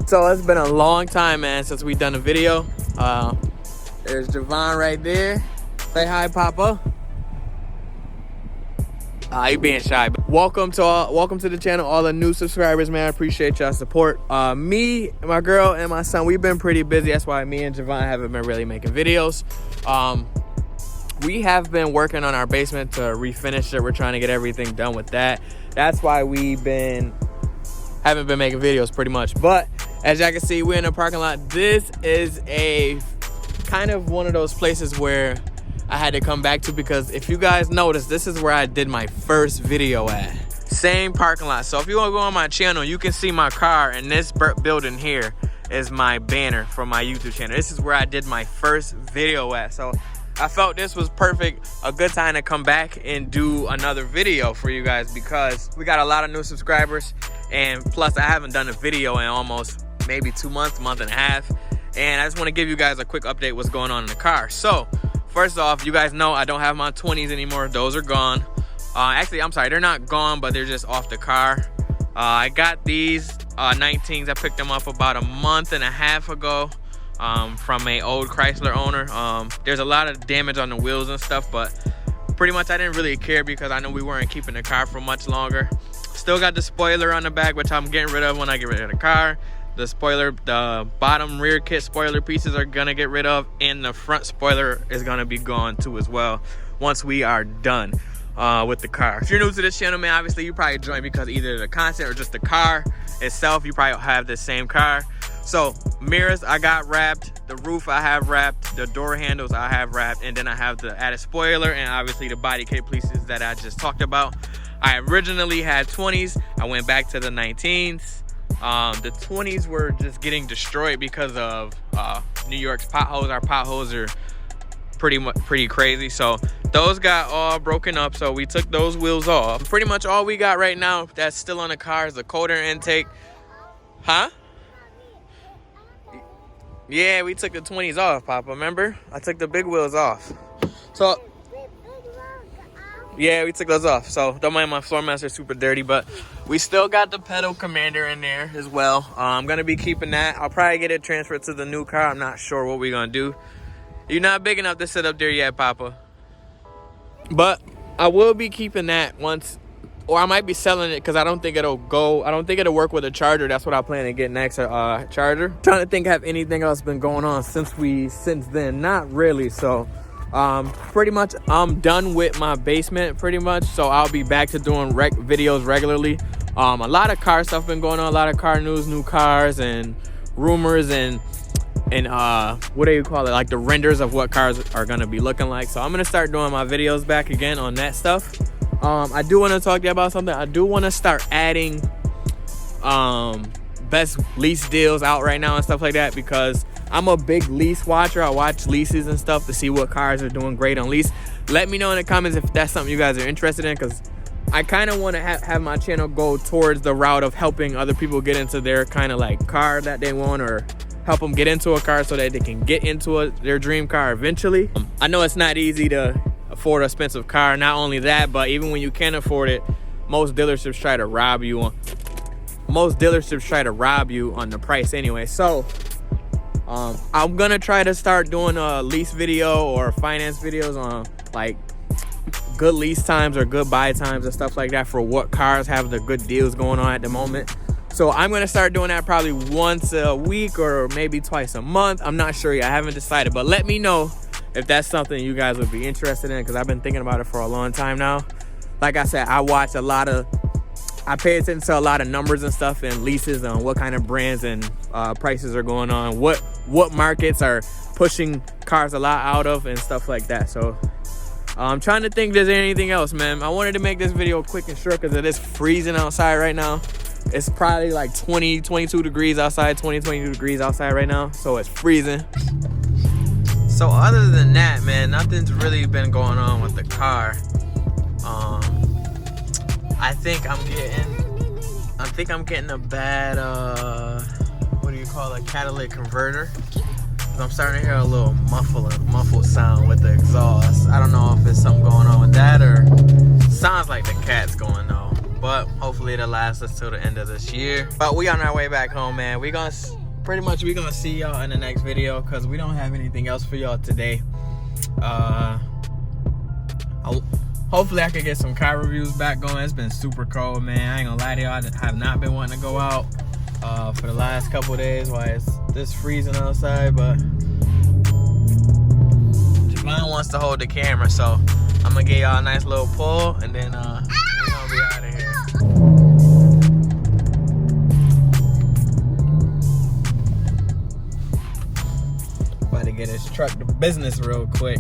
So it's been a long time, man, since we done a video. There's Javon right there. Say hi, Papa. He being shy. Welcome to the channel, all the new subscribers, man. I appreciate y'all support. Me, my girl, and my son, we've been pretty busy. That's why me and Javon haven't been really making videos. We have been working on our basement to refinish it. We're trying to get everything done with that. That's why we haven't been making videos pretty much. But as y'all can see, we're in a parking lot. This is a kind of one of those places where I had to come back to, because if you guys notice, this is where I did my first video at. Same parking lot. So if you want to go on my channel, you can see my car, and this building here is my banner for my YouTube channel. This is where I did my first video at. So I felt this was perfect, a good time to come back and do another video for you guys, because we got a lot of new subscribers, and plus I haven't done a video in almost maybe 2 months, month and a half, and I just want to give you guys a quick update what's going on in the car. So first off, you guys know I don't have my 20s anymore. Those are gone. Actually, I'm sorry, they're not gone, but they're just off the car. I got these 19s. I picked them up about a month and a half ago from an old Chrysler owner. There's a lot of damage on the wheels and stuff, but pretty much I didn't really care because I know we weren't keeping the car for much longer. Still got the spoiler on the back, which I'm getting rid of when I get rid of the car. The spoiler, the bottom rear kit spoiler pieces are gonna get rid of, and the front spoiler is gonna be gone too as well once we are done with the car. If you're new to this channel, man, obviously you probably joined because either the content or just the car itself. You probably have the same car. So mirrors I got wrapped, the roof I have wrapped, the door handles I have wrapped, and then I have the added spoiler and obviously the body kit pieces that I just talked about. I originally had 20s. I went back to the 19s. The 20s were just getting destroyed because of New York's potholes. Our potholes are pretty crazy, so those got all broken up, so we took those wheels off. Pretty much all we got right now that's still on the car is the cold air intake. Huh? Yeah, we took the 20s off, Papa, remember? I took the big wheels off. So yeah, we took those off. So don't mind my floor mats are super dirty, but we still got the pedal commander in there as well. I'm gonna be keeping that. I'll probably get it transferred to the new car. I'm not sure what we're gonna do. You're not big enough to sit up there yet, Papa. But I will be keeping that once, or I might be selling it because I don't think it'll work with a charger. That's what I plan to get next, charger. Trying to think, have anything else been going on since then? Not really. So pretty much I'm done with my basement pretty much, so I'll be back to doing videos regularly. A lot of car stuff been going on, a lot of car news, new cars and rumors and what do you call it, like the renders of what cars are gonna be looking like. So I'm gonna start doing my videos back again on that stuff. I do want to talk to you about something. I do want to start adding best lease deals out right now and stuff like that, because I'm a big lease watcher. I watch leases and stuff to see what cars are doing great on lease. Let me know in the comments if that's something you guys are interested in, because I kind of want to have my channel go towards the route of helping other people get into their kind of like car that they want, or help them get into a car so that they can get into their dream car eventually. I know it's not easy to afford an expensive car. Not only that, but even when you can afford it, most dealerships try to rob you on the price anyway. So I'm gonna try to start doing a lease video or finance videos on like good lease times or good buy times and stuff like that for what cars have the good deals going on at the moment. So I'm gonna start doing that probably once a week or maybe twice a month. I'm not sure yet, I haven't decided, but let me know if that's something you guys would be interested in, because I've been thinking about it for a long time now. Like I said, I pay attention to a lot of numbers and stuff and leases on what kind of brands and prices are going on, what markets are pushing cars a lot out of and stuff like that. So I'm trying to think if there's anything else, man. I wanted to make this video quick and short because it is freezing outside right now. It's probably like 22 degrees outside, 22 degrees outside right now, so it's freezing. So other than that, man, nothing's really been going on with the car. I think I'm getting a bad what do you call it, catalytic converter. I'm starting to hear a little muffled sound with the exhaust. I don't know if it's something going on with that, or sounds like the cat's going though. but hopefully it'll last us till the end of this year. But we on our way back home, man. We gonna see y'all in the next video because we don't have anything else for y'all today. Hopefully I can get some car reviews back going. It's been super cold, man. I ain't gonna lie to y'all, I have not been wanting to go out for the last couple of days while it's this freezing outside, but Javon wants to hold the camera, so I'm gonna give y'all a nice little pull and then we're gonna be out of here. About to get his truck to business real quick.